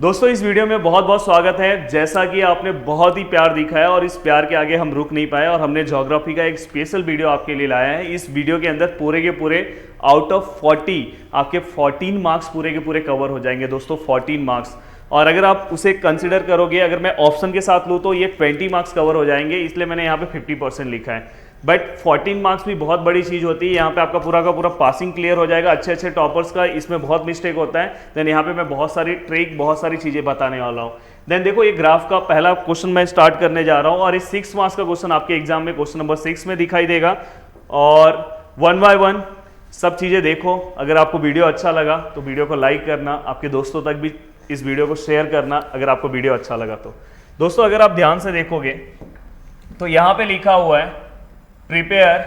दोस्तों इस वीडियो में बहुत बहुत स्वागत है। जैसा कि आपने बहुत ही प्यार दिखाया और इस प्यार के आगे हम रुक नहीं पाए और हमने ज्योग्राफी का एक स्पेशल वीडियो आपके लिए लाया है। इस वीडियो के अंदर पूरे के पूरे आउट ऑफ 40 आपके 14 मार्क्स पूरे के पूरे कवर हो जाएंगे दोस्तों, 14 मार्क्स। और अगर आप उसे कंसिडर करोगे, अगर मैं ऑप्शन के साथ लूँ तो ये 20 मार्क्स कवर हो जाएंगे, इसलिए मैंने यहाँ पे 50% लिखा है। बट 14 मार्क्स भी बहुत बड़ी चीज़ होती है। यहाँ पे आपका पूरा का पूरा पासिंग क्लियर हो जाएगा। अच्छे अच्छे टॉपर्स का इसमें बहुत मिस्टेक होता है। देन यहाँ पे मैं बहुत सारी ट्रिक, बहुत सारी चीज़ें बताने वाला हूँ। देन देखो, ये ग्राफ का पहला क्वेश्चन मैं स्टार्ट करने जा रहा हूँ और इस 6 मार्क्स का क्वेश्चन आपके एग्जाम में क्वेश्चन नंबर 6 में दिखाई देगा। और 1 बाय 1 सब चीज़ें देखो। अगर आपको वीडियो अच्छा लगा तो वीडियो को लाइक करना, आपके दोस्तों तक भी इस वीडियो को शेयर करना अगर आपको वीडियो अच्छा लगा तो। दोस्तों अगर आप ध्यान से देखोगे तो यहाँ पे लिखा हुआ है प्रिपेयर,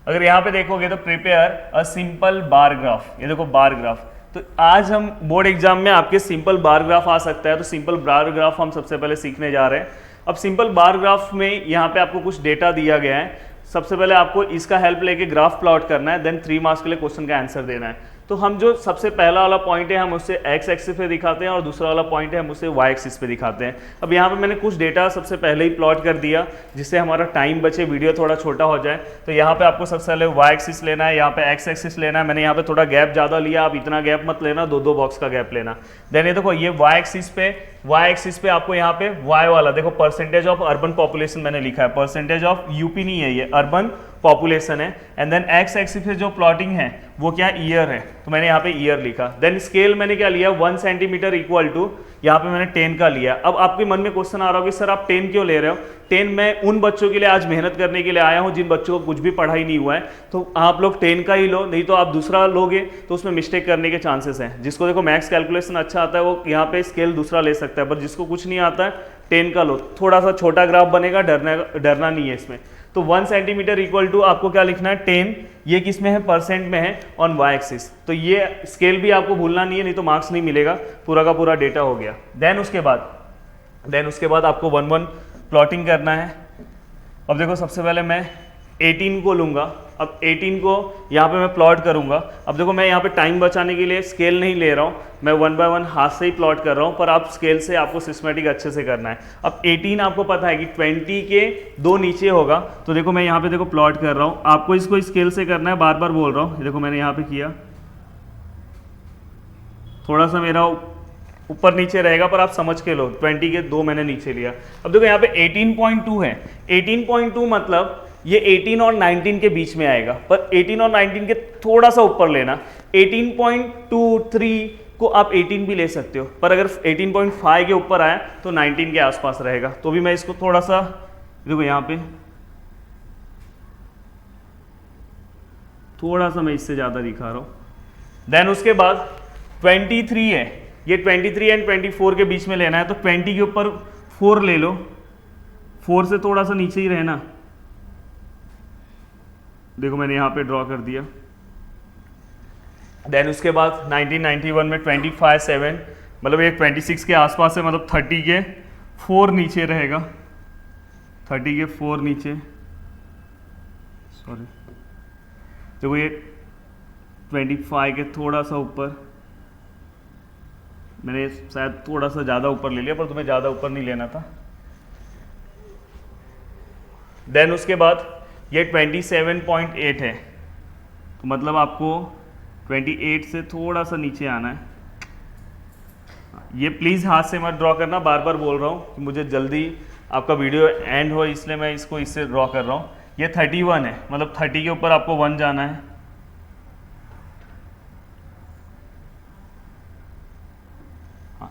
अगर यहाँ पे देखोगे तो prepare a simple bar graph. ये देखो बार ग्राफ। तो आज हम बोर्ड एग्जाम में आपके सिंपल बार ग्राफ आ सकता है, तो सिंपल बार ग्राफ हम सबसे पहले सीखने जा रहे हैं। अब सिंपल बार ग्राफ में यहाँ पे आपको कुछ डेटा दिया गया है। सबसे पहले आपको इसका हेल्प लेके ग्राफ प्लॉट करना है, देन 3 मार्क्स के लिए क्वेश्चन का आंसर देना है। तो हम जो सबसे पहला वाला पॉइंट है हम उसे एक्स एक्सिस पे दिखाते हैं और दूसरा वाला पॉइंट है हम उसे वाई एक्सिस पे दिखाते हैं। अब यहाँ पे मैंने कुछ डेटा सबसे पहले ही प्लॉट कर दिया जिससे हमारा टाइम बचे, वीडियो थोड़ा छोटा हो जाए। तो यहाँ पे आपको सबसे पहले वाई एक्सिस लेना है, यहाँ पे एक्स एक्सिस लेना है। मैंने यहाँ पे थोड़ा गैप ज़्यादा लिया, आप इतना गैप मत लेना, 2-2 बॉक्स का गैप लेना। देन ये देखो, ये वाई एक्सिस पे आपको यहाँ पे वाई वाला देखो परसेंटेज ऑफ अर्बन पॉपुलेशन मैंने लिखा है, परसेंटेज ऑफ यूपी नहीं है, ये अर्बन पॉपुलेशन है। एंड देन एक्स एक्सिस पे जो प्लॉटिंग है वो क्या ईयर है, तो मैंने यहाँ पे ईयर लिखा। देन स्केल मैंने क्या लिया, 1 सेंटीमीटर इक्वल टू, यहाँ पे मैंने 10 का लिया। अब आपके मन में क्वेश्चन आ रहा होगा सर आप 10 क्यों ले रहे हो। 10 मैं उन बच्चों के लिए आज मेहनत करने के लिए आया हूँ जिन बच्चों को कुछ भी पढ़ाई नहीं हुआ है। तो आप लोग 10 का ही लो, नहीं तो आप दूसरा लोगे तो उसमें मिस्टेक करने के चांसेस हैं। जिसको देखो मैथ्स कैलकुलेशन अच्छा आता है वो यहाँ पे स्केल दूसरा ले सकता है, पर जिसको कुछ नहीं आता है 10 का लो। थोड़ा सा छोटा ग्राफ बनेगा, डरना नहीं है इसमें। तो 1 सेंटीमीटर इक्वल टू आपको क्या लिखना है 10, ये किस में है, परसेंट में है ऑन वाई एक्सिस। तो ये स्केल भी आपको भूलना नहीं है, नहीं तो मार्क्स नहीं मिलेगा। पूरा का पूरा डेटा हो गया। देन उसके बाद आपको 1-1 प्लॉटिंग करना है। अब देखो सबसे पहले मैं 18 को लूंगा। अब 18 को यहाँ पे मैं प्लॉट करूंगा। अब देखो मैं यहाँ पे टाइम बचाने के लिए स्केल नहीं ले रहा हूँ, मैं 1 बाय 1 हाथ से ही प्लॉट कर रहा हूँ, पर आप स्केल से आपको सिस्टमेटिक अच्छे से करना है। अब 18 आपको पता है कि 20 के 2 नीचे होगा, तो देखो मैं यहाँ पे देखो प्लॉट कर रहा हूँ। आपको इसको स्केल से करना है, बार बार बोल रहा हूँ। देखो मैंने यहाँ पे किया, थोड़ा सा मेरा ऊपर नीचे रहेगा पर आप समझ के लो, 20 के 2 मैंने नीचे लिया। अब देखो यहाँ पे 18.2 है। 18.2 मतलब ये 18 और 19 के बीच में आएगा, पर 18 और 19 के थोड़ा सा ऊपर लेना। 18.23 को आप 18 भी ले सकते हो, पर अगर 18.5 के ऊपर आया तो 19 के आसपास रहेगा। तो भी मैं इसको थोड़ा सा देखो यहाँ पे थोड़ा सा मैं इससे ज़्यादा दिखा रहा हूँ। देन उसके बाद 23 है, ये 23 एंड 24 के बीच में लेना है। तो 20 के ऊपर 4 ले लो, 4 से थोड़ा सा नीचे ही रहना। देखो मैंने यहाँ पे ड्रॉ कर दिया। देन उसके बाद 1991 में 25/7 मतलब ये 26 के आसपास है, मतलब 30 के 4 नीचे रहेगा, 30 के 4 नीचे, सॉरी देखो ये 25 के थोड़ा सा ऊपर, मैंने शायद थोड़ा सा ज़्यादा ऊपर ले लिया, पर तुम्हें ज़्यादा ऊपर नहीं लेना था। देन उसके बाद ये 27.8 है, तो मतलब आपको 28 से थोड़ा सा नीचे आना है। ये प्लीज़ हाथ से मत ड्रॉ करना, बार बार बोल रहा हूँ कि मुझे जल्दी आपका वीडियो एंड हो, इसलिए मैं इसको इससे ड्रॉ कर रहा हूँ। ये 31 है, मतलब 30 के ऊपर आपको 1 जाना है।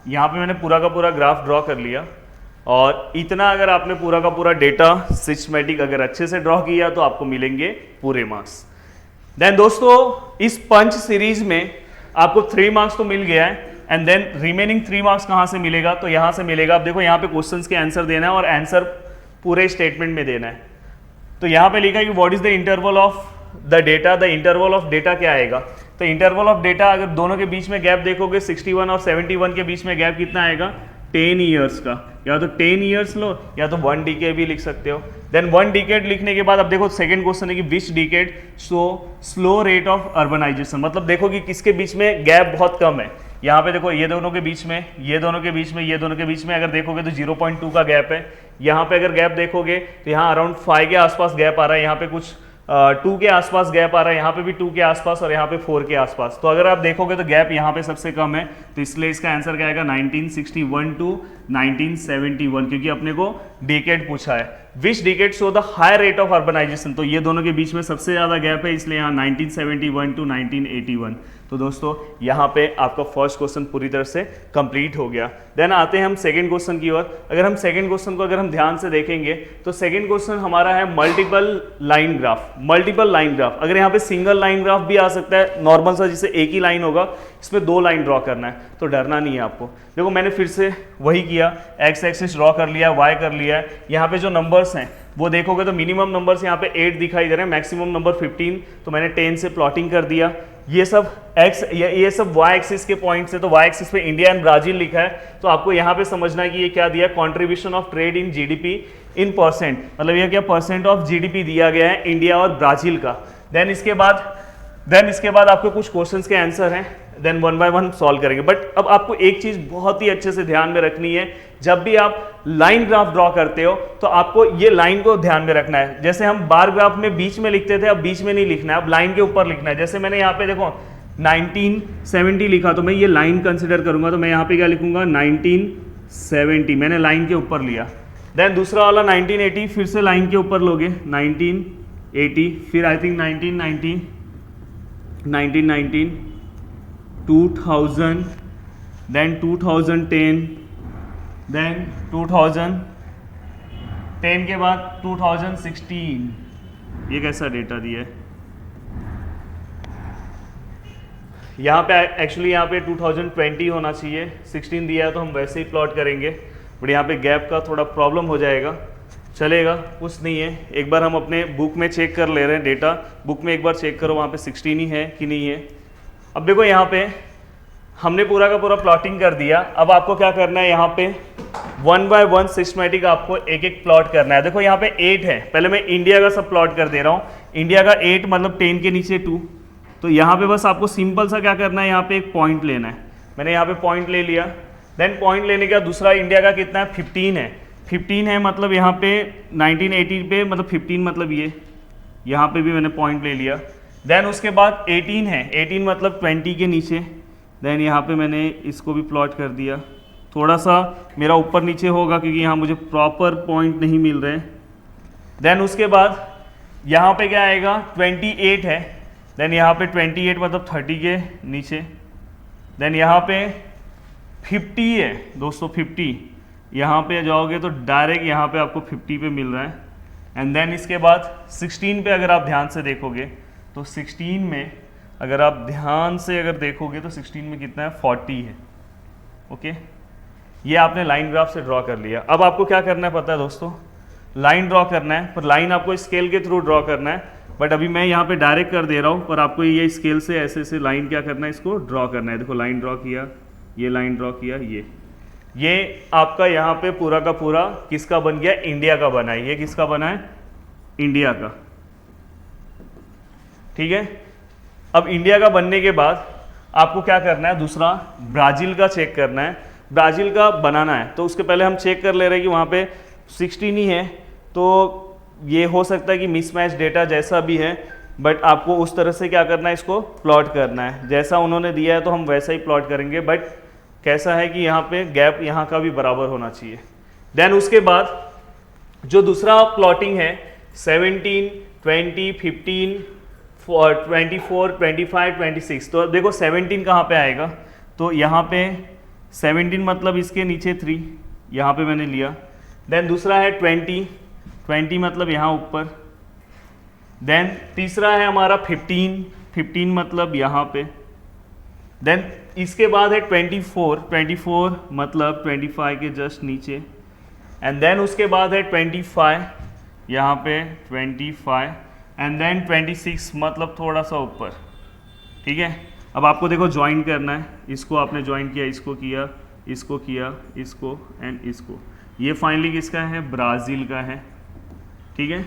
यहाँ पे मैंने पूरा का पूरा ग्राफ ड्रॉ कर लिया। और इतना अगर आपने पूरा का पूरा डेटा सिस्टमेटिक अगर अच्छे से ड्रॉ किया तो आपको मिलेंगे पूरे मार्क्स। देन दोस्तों इस पंच सीरीज में आपको 3 मार्क्स तो मिल गया है, एंड देन रिमेनिंग 3 मार्क्स कहाँ से मिलेगा, तो यहाँ से मिलेगा। अब देखो यहाँ पे क्वेश्चंस के आंसर देना है और आंसर पूरे स्टेटमेंट में देना है। तो यहाँ पे लिखा है कि what is the interval of the data, the interval of data क्या आएगा। तो इंटरवल ऑफ डेटा अगर दोनों के बीच में गैप देखोगे, 61 और 71 के बीच में गैप कितना आएगा, 10 ईयर्स का। या तो 10 ईयर्स लो या तो 1 डिकेड भी लिख सकते हो। देन 1 डिकेड लिखने के बाद अब देखो सेकंड क्वेश्चन है कि which decade show slow rate of urbanisation, मतलब देखो कि किसके बीच में गैप बहुत कम है, यहाँ पे देखो ये दोनों के बीच में, ये दोनों के बीच में, ये दोनों के बीच में अगर देखोगे तो 0.2 का गैप है। यहाँ पे अगर गैप देखोगे तो यहाँ अराउंड 5 के आसपास गैप आ रहा है, यहाँ पे कुछ 2 के आसपास गैप आ रहा है, यहाँ पे भी 2 के आसपास और यहाँ पे 4 के आसपास। तो अगर आप देखोगे तो गैप यहाँ पे सबसे कम है, तो इसलिए इसका आंसर क्या आएगा 1961 टू 1971, क्योंकि अपने को डेकेड पूछा है। Which decade show the higher rate of urbanisation, तो ये दोनों के बीच में सबसे ज्यादा गैप है, इसलिए यहाँ 1971 टू 1981। तो दोस्तों यहाँ पे आपका फर्स्ट क्वेश्चन पूरी तरह से कंप्लीट हो गया। देन आते हैं हम सेकंड क्वेश्चन की ओर। अगर हम सेकंड क्वेश्चन को अगर हम ध्यान से देखेंगे तो सेकंड क्वेश्चन हमारा है multiple line graph. Multiple line graph, अगर यहाँ पे सिंगल लाइन ग्राफ भी आ सकता है नॉर्मल सा, जिससे एक ही लाइन होगा, इसमें 2 लाइन ड्रॉ करना है, तो डरना नहीं है आपको। देखो मैंने फिर से वही किया, एक्स एक्सिस ड्रॉ कर लिया, वाई कर लिया है। यहाँ पे जो नंबर्स हैं वो देखोगे तो मिनिमम नंबर्स यहाँ पे 8 दिखाई दे रहे हैं, मैक्सिमम नंबर 15, तो मैंने 10 से प्लॉटिंग कर दिया। ये सब एक्स, ये सब वाई एक्सिस के पॉइंट्स है, तो वाई एक्सिस पे इंडिया एंड ब्राजील लिखा है, तो आपको यहाँ पे समझना है कि ये क्या दिया, contribution of trade in GDP in percent, मतलब ये क्या परसेंट ऑफ जीडीपी दिया गया है इंडिया और ब्राजील का। देन इसके बाद आपको कुछ क्वेश्चंस के आंसर हैं, देन 1 बाय 1 सॉल्व करेंगे। बट अब आपको एक चीज बहुत ही अच्छे से ध्यान में रखनी है, जब भी आप लाइन ग्राफ ड्रॉ करते हो तो आपको ये लाइन को ध्यान में रखना है। जैसे हम बार ग्राफ में बीच में लिखते थे, अब बीच में नहीं लिखना है, अब लाइन के ऊपर लिखना है। जैसे मैंने यहाँ पे देखो 1970 लिखा, तो मैं ये लाइन कंसिडर करूंगा, तो मैं यहाँ पे क्या लिखूंगा 1970, मैंने लाइन के ऊपर लिया। देन दूसरा वाला 1980, फिर से लाइन के ऊपर लोगे 1980, फिर आई थिंक 1990, 2000, then 2010, then 2010 के बाद 2016। ये कैसा डेटा दिया है यहाँ पे, एक्चुअली यहाँ पे 2020 होना चाहिए, 16 दिया है तो हम वैसे ही प्लॉट करेंगे, बट यहाँ पे गैप का थोड़ा प्रॉब्लम हो जाएगा, चलेगा, कुछ नहीं है। एक बार हम अपने बुक में चेक कर ले रहे हैं डेटा, बुक में एक बार चेक करो वहाँ पे 16 ही है कि नहीं है। अब देखो यहाँ पे हमने पूरा का पूरा प्लॉटिंग कर दिया, अब आपको क्या करना है, यहाँ पे 1 बाय 1 सिस्टमैटिक आपको एक एक प्लॉट करना है। देखो यहाँ पे 8 है, पहले मैं इंडिया का सब प्लॉट कर दे रहा हूँ। इंडिया का 8 मतलब 10 के नीचे 2, तो यहाँ पे बस आपको सिंपल सा क्या करना है, यहाँ पे एक पॉइंट लेना है। मैंने यहाँ पे पॉइंट ले लिया। देन पॉइंट लेने का दूसरा इंडिया का कितना है, 15 है। 15 है मतलब यहाँ पे 1980 पे, मतलब 15 मतलब ये, यहाँ पे भी मैंने पॉइंट ले लिया। देन उसके बाद 18 है, 18 मतलब 20 के नीचे। देन यहाँ पे मैंने इसको भी प्लॉट कर दिया, थोड़ा सा मेरा ऊपर नीचे होगा क्योंकि यहाँ मुझे प्रॉपर पॉइंट नहीं मिल रहे। देन उसके बाद यहाँ पे क्या आएगा, 28 है। देन यहाँ पे 28 मतलब 30 के नीचे। देन यहाँ पे 50 है दोस्तों, 50, यहाँ पे जाओगे तो डायरेक्ट यहाँ पे आपको 50 पे मिल रहा है। एंड देन इसके बाद 16 पे अगर आप ध्यान से देखोगे तो 16 में अगर आप ध्यान से अगर देखोगे तो 16 में कितना है, 40 है। ओके, ये आपने लाइन ग्राफ से ड्रॉ कर लिया। अब आपको क्या करना है पता है दोस्तों, लाइन ड्रॉ करना है, पर लाइन आपको स्केल के थ्रू ड्रॉ करना है। बट अभी मैं यहाँ पे डायरेक्ट कर दे रहा हूँ, पर आपको ये स्केल से ऐसे ऐसे लाइन क्या करना है, इसको ड्रॉ करना है। देखो लाइन ड्रॉ किया, ये लाइन ड्रॉ किया, ये आपका यहाँ पे पूरा का पूरा किसका बन गया, इंडिया का बना है। ये किसका बना है, इंडिया का। ठीक है, अब इंडिया का बनने के बाद आपको क्या करना है, दूसरा ब्राजील का चेक करना है, ब्राजील का बनाना है। तो उसके पहले हम चेक कर ले रहे हैं कि वहाँ पे 16 ही है, तो ये हो सकता है कि मिसमैच डेटा जैसा भी है, बट आपको उस तरह से क्या करना है, इसको प्लॉट करना है। जैसा उन्होंने दिया है तो हम वैसा ही प्लॉट करेंगे, बट कैसा है कि यहाँ पे गैप यहाँ का भी बराबर होना चाहिए। देन उसके बाद जो दूसरा प्लॉटिंग है 17, 20, 15, 24, 25, 26, तो देखो 17 कहाँ पे आएगा, तो यहाँ पे 17 मतलब इसके नीचे 3, यहाँ पे मैंने लिया। देन दूसरा है 20 मतलब यहाँ ऊपर। देन तीसरा है हमारा 15 मतलब यहाँ पे। देन इसके बाद है 24 मतलब 25 के जस्ट नीचे। एंड देन उसके बाद है 25, यहाँ पे 25, एंड देन 26 मतलब थोड़ा सा ऊपर। ठीक है, अब आपको देखो ज्वाइन करना है, इसको आपने ज्वाइन किया, इसको किया, इसको किया, इसको एंड इसको। ये फाइनली किसका है, ब्राज़ील का है। ठीक है,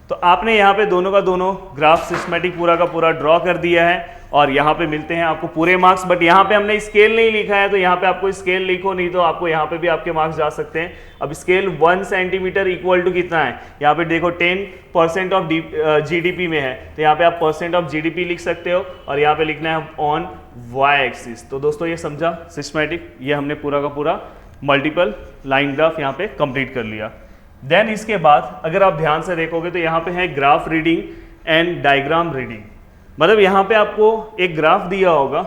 तो आपने यहाँ पे दोनों का दोनों ग्राफ सिस्टमैटिक पूरा का पूरा ड्रॉ कर दिया है। और यहाँ पे मिलते हैं आपको पूरे मार्क्स। बट यहाँ पे हमने स्केल नहीं लिखा है, तो यहाँ पे आपको स्केल लिखो, नहीं तो आपको यहाँ पे भी आपके मार्क्स जा सकते हैं। अब स्केल 1 सेंटीमीटर इक्वल टू कितना है, यहाँ पे देखो 10% ऑफ जीडीपी में है, तो यहाँ पे आप परसेंट ऑफ जीडीपी लिख सकते हो और यहाँ पे लिखना है ऑन वाई एक्सिस। तो दोस्तों ये समझा सिस्टमैटिक, ये हमने पूरा का पूरा मल्टीपल लाइन ग्राफ यहाँ पे कंप्लीट कर लिया। देन इसके बाद अगर आप ध्यान से देखोगे तो यहाँ पे है graph reading and diagram reading. मतलब यहाँ पे आपको एक ग्राफ दिया होगा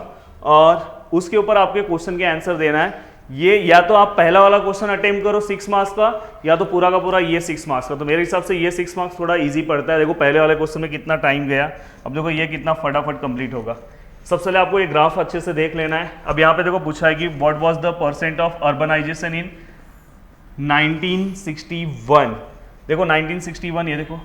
और उसके ऊपर आपके क्वेश्चन के आंसर देना है। ये या तो आप पहला वाला क्वेश्चन अटेम्प्ट करो 6 मार्क्स का, या तो पूरा का पूरा ये 6 मार्क्स का। तो मेरे हिसाब से ये 6 मार्क्स थोड़ा इजी पड़ता है। देखो पहले वाले क्वेश्चन में कितना टाइम गया, अब देखो ये कितना फटाफट कंप्लीट होगा। सबसे पहले आपको ये ग्राफ अच्छे से देख लेना है। अब यहाँ पे देखो पूछा है कि what was the percent of urbanisation in 1961। देखो 1961, ये देखो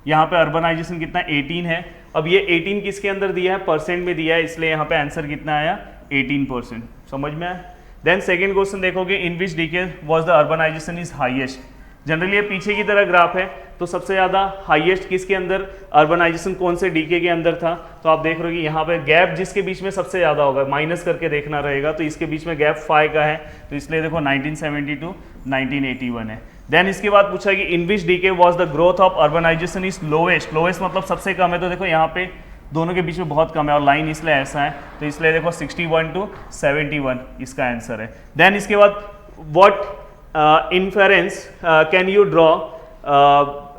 यहाँ पे अर्बनाइजेशन कितना 18 है। अब ये 18 किसके अंदर दिया है, परसेंट में दिया है, इसलिए यहाँ पे आंसर कितना आया 18%। समझ में आया। देन सेकेंड क्वेश्चन देखोगे, in which decade was the urbanisation is highest. Generally ये पीछे की तरह ग्राफ है, तो सबसे ज़्यादा हाईएस्ट किसके अंदर अर्बनाइजेशन कौन से डीके के अंदर था। तो आप देख रहे हो कि यहाँ पे गैप जिसके बीच में सबसे ज़्यादा होगा, माइनस करके देखना रहेगा, तो इसके बीच में गैप 5 का है, तो इसलिए देखो 1972 1981 है। देन इसके बाद पूछा कि in which decade was the growth of urbanisation is lowest. Lowest मतलब सबसे कम है, तो देखो यहाँ पे दोनों के बीच में बहुत कम है और लाइन इसलिए ऐसा है, तो इसलिए देखो 61 to 71 इसका आंसर है। देन इसके बाद what inference can you draw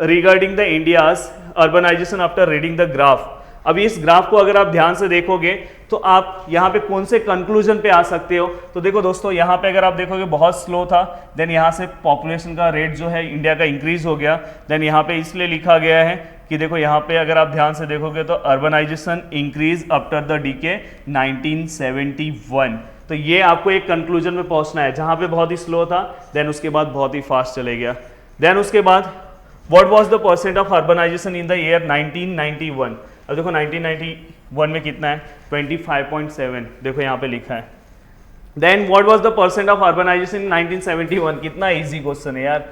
regarding the India's urbanisation after reading the graph. अब इस ग्राफ को अगर आप ध्यान से देखोगे तो आप यहाँ पे कौन से कंक्लूजन पे आ सकते हो। तो देखो दोस्तों, यहाँ पे अगर आप देखोगे बहुत स्लो था, देन यहाँ से पॉपुलेशन का रेट जो है इंडिया का इंक्रीज हो गया। देन यहाँ पे इसलिए लिखा गया है कि देखो यहाँ पे अगर आप ध्यान से देखोगे तो urbanisation increase after the decade 1971। तो ये आपको एक कंक्लूजन में पहुंचना है, जहाँ पे बहुत ही स्लो था, देन उसके बाद बहुत ही फास्ट चले गया। देन उसके बाद what was the percent of urbanisation in the year 1991। अब देखो 1991 में कितना है 25.7, देखो यहाँ पे लिखा है। Then what was the percent of urbanisation in 1971। कितना इजी क्वेश्चन है यार,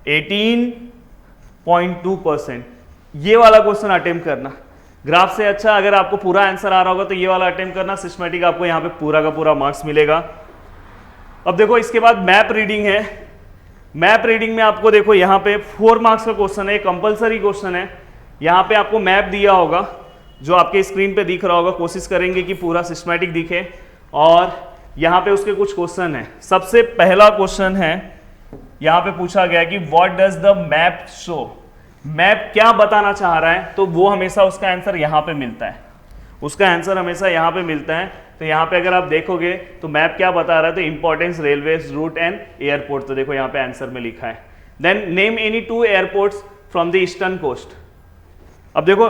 18.2%। ये वाला क्वेश्चन अटेम्प्ट करना। ग्राफ से अच्छा अगर आपको पूरा आंसर आ रहा होगा तो ये वाला अटेम्प्ट करना, सिस्टमैटिक आपको यहाँ पे पूरा का पूरा मार्क्स मिलेगा। अब देखो इसके बाद मैप रीडिंग है। मैप रीडिंग में आपको देखो यहाँ पे 4 मार्क्स का क्वेश्चन है, कंपलसरी क्वेश्चन है। यहाँ पे आपको मैप दिया होगा जो आपके स्क्रीन पे दिख रहा होगा, कोशिश करेंगे कि पूरा सिस्टमैटिक दिखे। और यहाँ पे उसके कुछ क्वेश्चन है। सबसे पहला क्वेश्चन है, यहाँ पे पूछा गया कि what does the map show. Map क्या बताना चाह रहा है, तो वो हमेशा उसका आंसर यहाँ पे मिलता है, उसका आंसर हमेशा यहाँ पे मिलता है। तो यहाँ पे अगर आप देखोगे तो मैप क्या बता रहा है, तो importance railway route and airport, तो देखो यहाँ पे आंसर में लिखा है। Then name any 2 airports from the eastern coast. अब देखो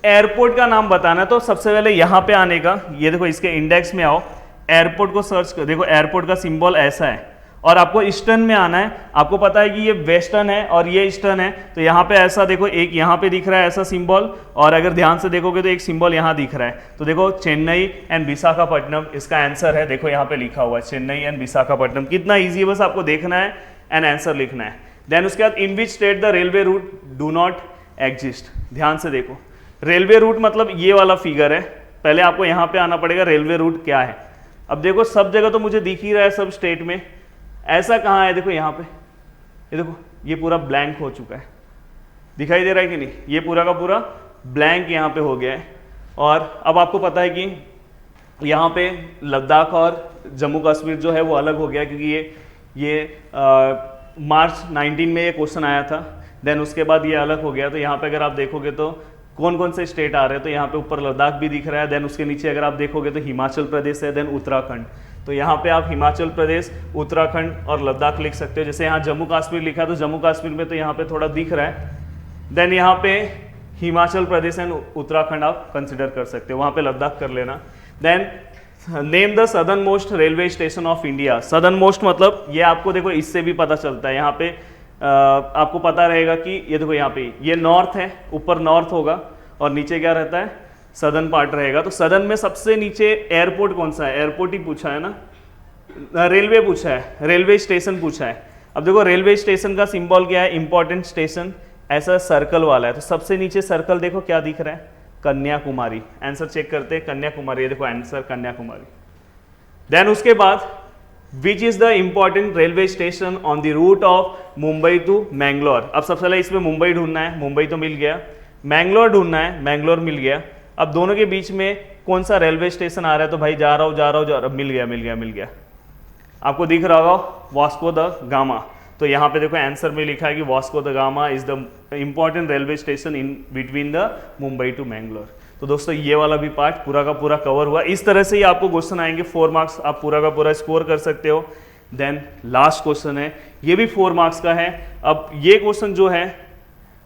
एयरपोर्ट का नाम बताना है, तो सबसे पहले यहाँ पे आने का, ये देखो इसके इंडेक्स में आओ, एयरपोर्ट को सर्च कर, देखो एयरपोर्ट का सिंबल ऐसा है, और आपको ईस्टर्न में आना है। आपको पता है कि ये वेस्टर्न है और ये ईस्टर्न है, तो यहाँ पे ऐसा देखो, एक यहाँ पे दिख रहा है ऐसा सिंबल, और अगर ध्यान से देखोगे तो एक सिंबल यहाँ दिख रहा है। तो देखो चेन्नई एंड विशाखापट्टनम इसका आंसर है, देखो यहाँ पे लिखा हुआ है चेन्नई एंड विशाखापट्टनम। कितना ईजी है, बस आपको देखना है एंड आंसर लिखना है। देन उसके बाद in which state the railway route do not exist. ध्यान से देखो, रेलवे रूट मतलब ये वाला फिगर है, पहले आपको यहाँ पे आना पड़ेगा रेलवे रूट क्या है। अब देखो सब जगह तो मुझे दिख ही रहा है, सब स्टेट में, ऐसा कहाँ है, देखो यहाँ पे, ये देखो ये पूरा ब्लैंक हो चुका है, दिखाई दे रहा है कि नहीं, ये पूरा का पूरा ब्लैंक यहाँ पे हो गया है। और अब आपको पता है कि यहाँ पे लद्दाख और जम्मू कश्मीर जो है वो अलग हो गया, क्योंकि ये मार्च 19 में ये क्वेश्चन आया था। देन उसके बाद ये अलग हो गया। तो यहाँ पे अगर आप देखोगे तो कौन कौन से स्टेट आ रहे हैं, तो यहाँ पे ऊपर लद्दाख भी दिख रहा है। देन उसके नीचे अगर आप देखोगे तो हिमाचल प्रदेश है, देन उत्तराखंड। तो यहाँ पे आप हिमाचल प्रदेश, उत्तराखंड और लद्दाख लिख सकते हो। जैसे यहाँ जम्मू कश्मीर लिखा है, तो जम्मू कश्मीर में तो यहाँ पे थोड़ा दिख रहा है। देन यहाँ पे हिमाचल प्रदेश एंड उत्तराखंड आप कंसिडर कर सकते हो, वहाँ पे लद्दाख कर लेना। Then name the southernmost railway station of India. Southernmost मतलब ये आपको देखो इससे भी पता चलता है, यहाँ पे आपको पता रहेगा कि ये देखो यहाँ पे ये नॉर्थ है, ऊपर नॉर्थ होगा और नीचे क्या रहता है, सदर्न पार्ट रहेगा। तो सदर्न में सबसे नीचे एयरपोर्ट कौन सा है, एयरपोर्ट ही पूछा है ना, रेलवे पूछा है, रेलवे स्टेशन पूछा है। अब देखो रेलवे स्टेशन का सिंबल क्या है, इंपॉर्टेंट स्टेशन, ऐसा सर्कल वाला है। तो सबसे नीचे सर्कल देखो क्या दिख रहा है, कन्याकुमारी। आंसर चेक करते हैं, कन्याकुमारी, ये देखो आंसर कन्याकुमारी। देन उसके बाद which is the important railway station on the route of Mumbai to Mangalore. अब सबसे पहले इसमें मुंबई ढूंढना है, मुंबई तो मिल गया, मैंगलोर ढूंढना है, मैंगलोर मिल गया। अब दोनों के बीच में कौन सा रेलवे स्टेशन आ रहा है, तो भाई जा रहा हूँ, मिल गया। आपको दिख रहा होगा वास्को द गामा, तो यहाँ पे देखो आंसर में लिखा है कि Vasco da Gama is the important railway station in between the Mumbai to Mangalore. तो दोस्तों ये वाला भी पार्ट पूरा का पूरा कवर हुआ। इस तरह से ही आपको क्वेश्चन आएंगे, 4 मार्क्स आप पूरा का पूरा स्कोर कर सकते हो। देन लास्ट क्वेश्चन है, ये भी 4 मार्क्स का है। अब ये क्वेश्चन जो है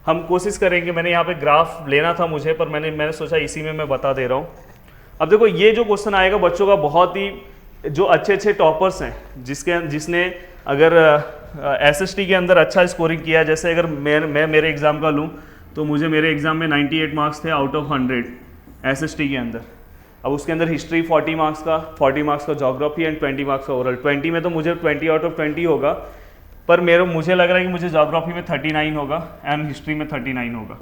हम कोशिश करेंगे, मैंने यहाँ पे ग्राफ लेना था मुझे, पर मैंने सोचा इसी में मैं बता दे रहा हूँ। अब देखो ये जो क्वेश्चन आएगा बच्चों का, बहुत ही जो अच्छे टॉपर्स हैं, जिसने अगर एसएसटी के अंदर अच्छा स्कोरिंग किया, जैसे अगर मैं मेरे एग्जाम का लूँ तो मुझे मेरे एग्जाम में 98 मार्क्स थे आउट ऑफ 100 एसएसटी के अंदर। अब उसके अंदर हिस्ट्री 40 मार्क्स का ज्योग्राफी एंड 20 मार्क्स का ओरल। 20 में तो मुझे 20 आउट ऑफ 20 होगा, पर मुझे लग रहा है कि मुझे ज्योग्राफी में 39 होगा एंड हिस्ट्री में 39 होगा।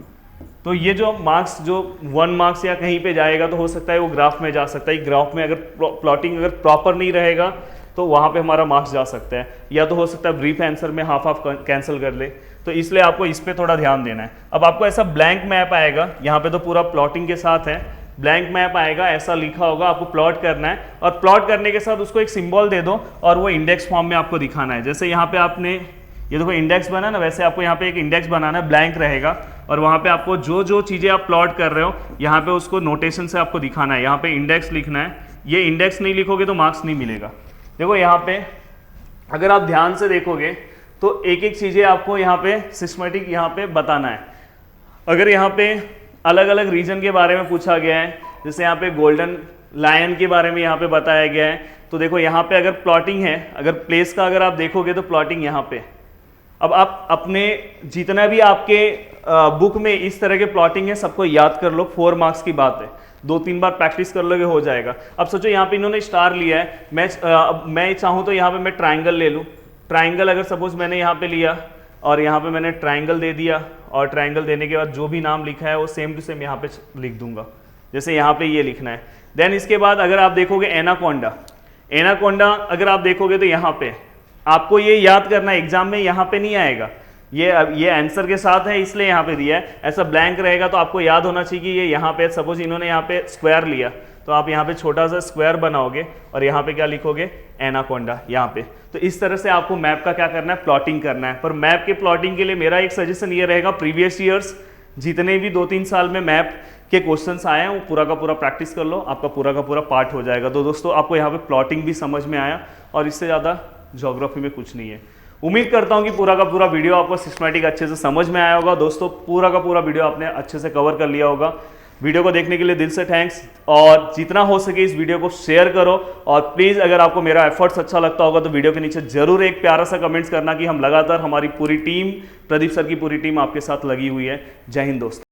तो ये जो मार्क्स जो 1 मार्क्स या कहीं पे जाएगा तो हो सकता है वो ग्राफ में जा सकता है। ग्राफ में अगर प्लॉटिंग अगर प्रॉपर नहीं रहेगा तो वहाँ पे हमारा मार्क्स जा सकता है, या तो हो सकता है ब्रीफ आंसर में हाफ कैंसिल कर ले। तो इसलिए आपको इस पे थोड़ा ध्यान देना है। अब आपको ऐसा ब्लैंक मैप आएगा, यहाँ पे तो पूरा प्लॉटिंग के साथ है, ब्लैंक मैप आएगा, ऐसा लिखा होगा, आपको प्लॉट करना है और प्लॉट करने के साथ उसको एक सिंबल दे दो और वो इंडेक्स फॉर्म में आपको दिखाना है। जैसे यहाँ पे आपने ये देखो इंडेक्स बना ना, वैसे आपको यहाँ पे एक इंडेक्स बनाना है, ब्लैंक रहेगा और वहाँ पे आपको जो चीज़ें आप प्लॉट कर रहे हो यहाँ पे उसको नोटेशन से आपको दिखाना है। यहाँ पे इंडेक्स लिखना है, ये इंडेक्स नहीं लिखोगे तो मार्क्स नहीं मिलेगा। देखो यहाँ पे अगर आप ध्यान से देखोगे तो एक एक चीज़ें आपको यहाँ पे सिस्टमेटिक यहाँ पे बताना है। अगर यहाँ पे अलग अलग रीजन के बारे में पूछा गया है, जैसे यहाँ पे गोल्डन लायन के बारे में यहाँ पे बताया गया है, तो देखो यहाँ पे अगर प्लॉटिंग है, अगर प्लेस का अगर आप देखोगे तो प्लॉटिंग यहाँ पे। अब आप अपने जितना भी आपके बुक में इस तरह के प्लॉटिंग है सबको याद कर लो, 4 मार्क्स की बात है, 2-3 बार प्रैक्टिस कर लोगे हो जाएगा। अब सोचो यहाँ पे इन्होंने स्टार लिया है, मैं चाहूँ तो यहाँ पे मैं ट्राइंगल ले लूँ। ट्राइंगल अगर सपोज मैंने यहाँ पे लिया और यहाँ पे मैंने ट्राइंगल दे दिया और ट्राइंगल देने के बाद जो भी नाम लिखा है वो सेम टू सेम यहाँ पे लिख दूंगा, जैसे यहाँ पे ये लिखना है। देन इसके बाद अगर आप देखोगे एनाकोंडा, एनाकोंडा अगर आप देखोगे तो यहाँ पे आपको ये याद करना है, एग्जाम में यहाँ पे नहीं आएगा, ये आंसर के साथ है इसलिए यहाँ पे दिया है। ऐसा ब्लैंक रहेगा तो आपको याद होना चाहिए कि ये यहाँ पे, सपोज इन्होंने यहाँ पे स्क्वायर लिया तो आप यहाँ पे छोटा सा स्क्वायर बनाओगे और यहाँ पे क्या लिखोगे, एनाकोंडा यहाँ पे। तो इस तरह से आपको मैप का क्या करना है, प्लॉटिंग करना है। पर मैप के प्लॉटिंग के लिए मेरा एक सजेशन ये रहेगा, प्रीवियस ईयर्स जितने भी 2-3 साल में मैप के क्वेश्चंस आए हैं वो पूरा का पूरा प्रैक्टिस कर लो, आपका पूरा का पूरा पार्ट हो जाएगा। तो दोस्तों आपको यहाँ पे प्लॉटिंग भी समझ में आया और इससे ज़्यादा ज्योग्राफी में कुछ नहीं है। उम्मीद करता हूँ कि पूरा का पूरा वीडियो आपको सिस्टमैटिक अच्छे से समझ में आया होगा। दोस्तों पूरा का पूरा वीडियो आपने अच्छे से कवर कर लिया होगा। वीडियो को देखने के लिए दिल से थैंक्स, और जितना हो सके इस वीडियो को शेयर करो और प्लीज़ अगर आपको मेरा एफर्ट्स अच्छा लगता होगा तो वीडियो के नीचे जरूर एक प्यारा सा कमेंट्स करना कि हम लगातार, हमारी पूरी टीम, प्रदीप सर की पूरी टीम आपके साथ लगी हुई है। जय हिंद दोस्तों।